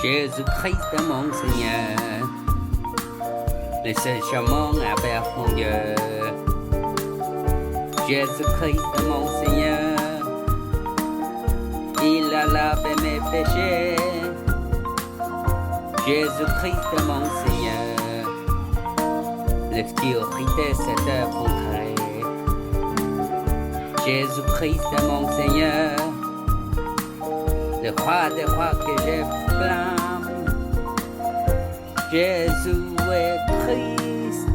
Jésus-Christ est mon Seigneur, le seul chemin vers mon Dieu. Jésus-Christ est mon Seigneur, il a lavé mes péchés. Jésus-Christ est mon Seigneur, l'obscurité s'est effondrée. Jésus-Christ est mon Seigneur, le roi des rois que je blâme. Jésus est Christ.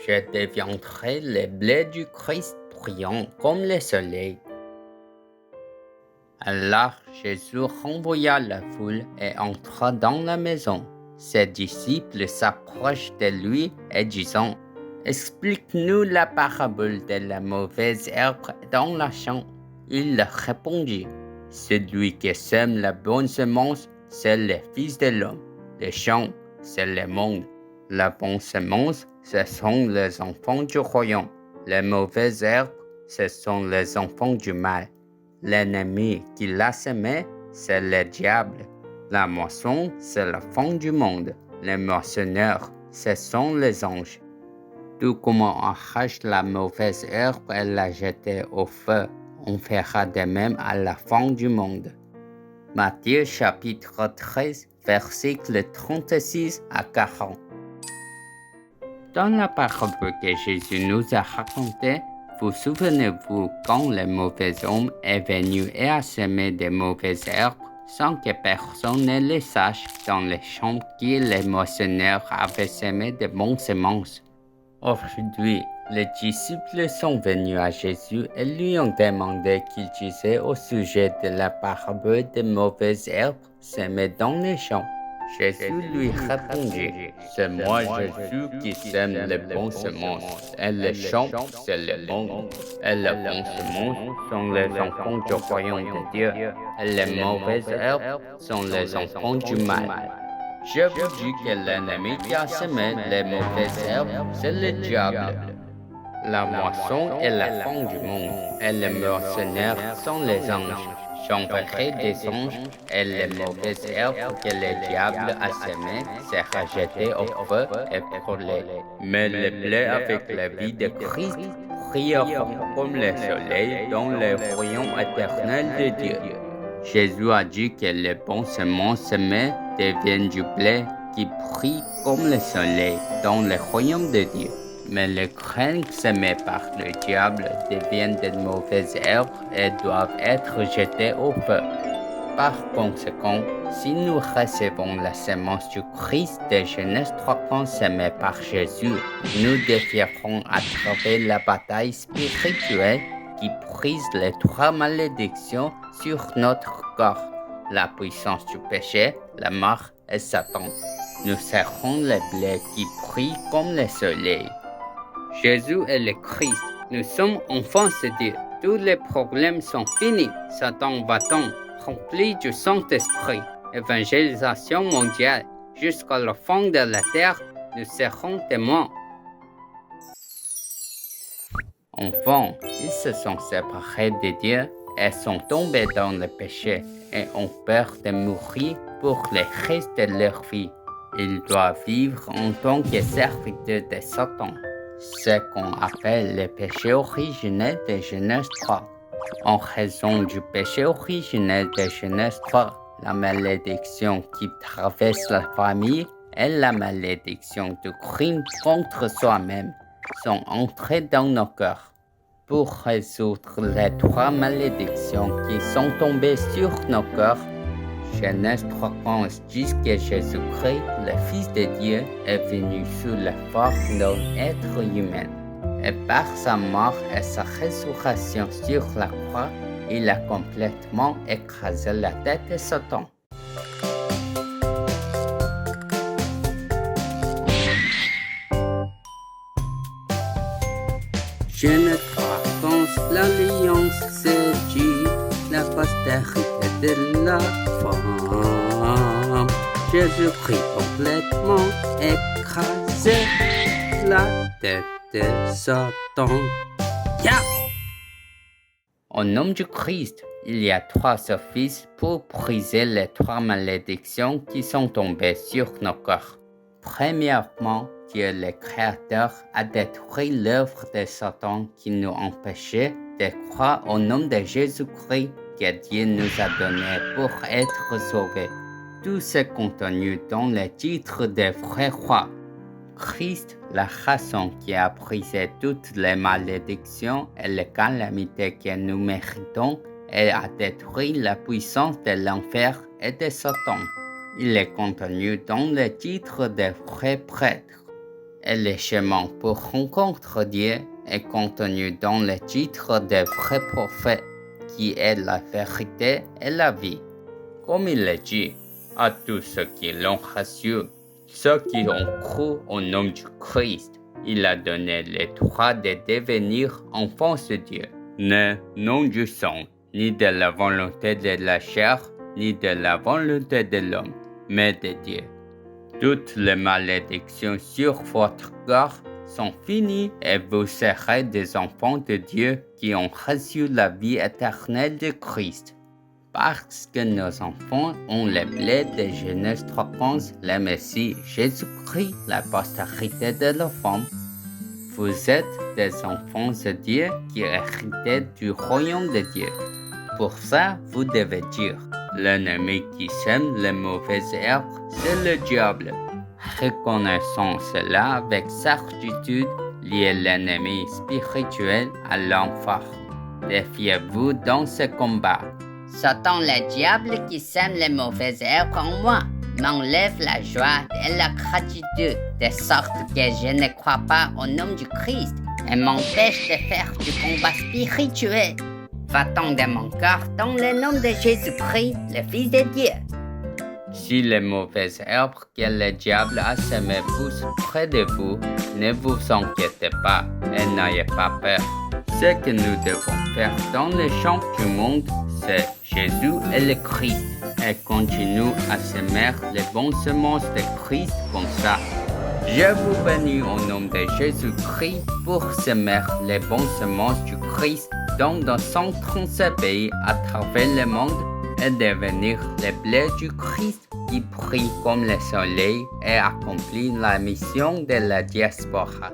Je deviendrai le blé du Christ brillant comme le soleil. Alors Jésus renvoya la foule et entra dans la maison. Ses disciples s'approchent de lui et disant, « Explique-nous la parabole de la mauvaise herbe dans la champ. » Il leur répondit, « Celui qui sème la bonne semence, c'est le Fils de l'homme. Le champ, c'est le monde. La bonne semence, ce sont les enfants du royaume. Les mauvaises herbes, ce sont les enfants du mal. L'ennemi qui l'a semé, c'est le diable. La moisson, c'est la fin du monde. Les moissonneurs, ce sont les anges. Tout comme on arrache la mauvaise herbe et la jette au feu, on fera de même à la fin du monde. Matthieu chapitre 13, versets 36 à 40. Dans la parabole que Jésus nous a racontée, vous souvenez-vous quand le mauvais homme est venu et a semé des mauvaises herbes sans que personne ne le sache dans les champs que les moissonneurs avaient semé de bonnes semences. Aujourd'hui, les disciples sont venus à Jésus et lui ont demandé qu'il disait au sujet de la parabole des mauvaises herbes semées dans les champs. Jésus lui répondit, « C'est moi Jésus qui sème les bonnes semences, et les champs, c'est le monde. Et les bonnes semences sont les enfants du royaume de Dieu, et les mauvaises herbes sont les enfants du mal. Je vous dis que l'ennemi qui a semé les mauvaises herbes, c'est le diable. La moisson est la fin du monde, et les moissonneurs sont les anges. J'enverrai des anges, et les mauvaises herbes que le diable a semées sera jetées au feu et brûlées. Mais le blé avec la vie de Christ brillera comme le soleil dans le royaume éternel de Dieu. » Jésus a dit que les bonnes semences semées deviennent du blé qui brille comme le soleil dans le royaume de Dieu. Mais les graines semées par le diable deviennent de mauvaises herbes et doivent être jetées au feu. Par conséquent, si nous recevons la semence du Christ de Genèse 3 semée par Jésus, nous devrions attraper la bataille spirituelle qui brise les 3 malédictions sur notre corps, la puissance du péché, la mort et Satan. Nous serons le blé qui brille comme le soleil. Jésus est le Christ. Nous sommes enfants de Dieu. Tous les problèmes sont finis. Satan va-t-en, rempli du Saint-Esprit. Évangélisation mondiale. Jusqu'à la fin de la terre, nous serons témoins. Enfants, ils se sont séparés de Dieu et sont tombés dans le péché et ont peur de mourir pour le reste de leur vie. Ils doivent vivre en tant que serviteurs de Satan. Ce qu'on appelle le péché originel de Genèse 3. En raison du péché originel de Genèse 3, la malédiction qui traverse la famille et la malédiction du crime contre soi-même sont entrées dans nos cœurs. Pour résoudre les 3 malédictions qui sont tombées sur nos cœurs, Genèse 3:15 dit que Jésus-Christ, le Fils de Dieu, est venu sous la forme d'un être humain. Et par sa mort et sa résurrection sur la croix, il a complètement écrasé la tête de Satan. Genèse 3:15, l'alliance se dit, la postérité de la femme. Jésus-Christ complètement écrasé la tête de Satan. Au nom du Christ, il y a 3 offices pour briser les 3 malédictions qui sont tombées sur nos corps. Premièrement, Dieu le Créateur a détruit l'œuvre de Satan qui nous empêchait de croire au nom de Jésus-Christ que Dieu nous a donné pour être sauvés. Tout ce contenu dans le titre des vrais rois. Christ, la raison qui a brisé toutes les malédictions et les calamités que nous méritons, et a détruit la puissance de l'enfer et de Satan. Il est contenu dans le titre des vrais prêtres. Et le chemin pour rencontrer Dieu est contenu dans le titre des vrais prophètes, qui est la vérité et la vie. Comme il est dit, à tous ceux qui l'ont reçu, ceux qui ont cru au nom du Christ, il a donné le droit de devenir enfants de Dieu, nés non du sang, ni de la volonté de la chair, ni de la volonté de l'homme, mais de Dieu. Toutes les malédictions sur votre corps sont finies et vous serez des enfants de Dieu qui ont reçu la vie éternelle de Christ. Parce que nos enfants ont le blé de Genèse 3:11, le Messie, Jésus-Christ, la postérité de la femme. Vous êtes des enfants de Dieu qui héritent du royaume de Dieu. Pour ça, vous devez dire, l'ennemi qui sème les mauvaises herbes, c'est le diable. Reconnaissons cela avec certitude, liez l'ennemi spirituel à l'enfer. Défiez-vous dans ce combat. Satan, le diable qui sème les mauvaises herbes en moi, m'enlève la joie et la gratitude, de sorte que je ne crois pas au nom du Christ et m'empêche de faire du combat spirituel. Va-t'en de mon cœur dans le nom de Jésus-Christ, le Fils de Dieu. Si les mauvaises herbes que le diable a semées poussent près de vous, ne vous inquiétez pas et n'ayez pas peur. Ce que nous devons faire dans le champ du monde, c'est Jésus et le Christ, et continue à semer les bonnes semences de Christ comme ça. Je vous bénis au nom de Jésus-Christ pour semer les bonnes semences du Christ dans 237 pays à travers le monde et devenir le blé du Christ qui brille comme le soleil et accomplit la mission de la diaspora.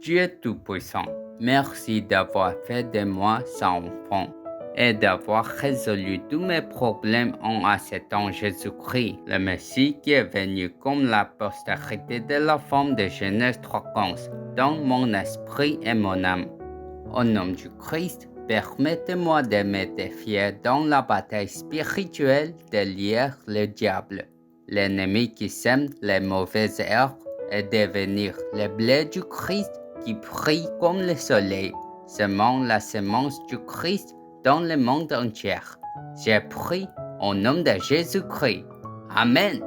Dieu Tout-Puissant, merci d'avoir fait de moi son enfant et d'avoir résolu tous mes problèmes en acceptant Jésus-Christ, le Messie qui est venu comme la postérité de la femme de Genèse 3:11 dans mon esprit et mon âme. Au nom du Christ, permettez-moi de me défier dans la bataille spirituelle de lire le diable, l'ennemi qui sème les mauvaises herbes, et devenir le blé du Christ qui brille comme le soleil, semant la semence du Christ dans le monde entier. J'ai prié au nom de Jésus-Christ. Amen.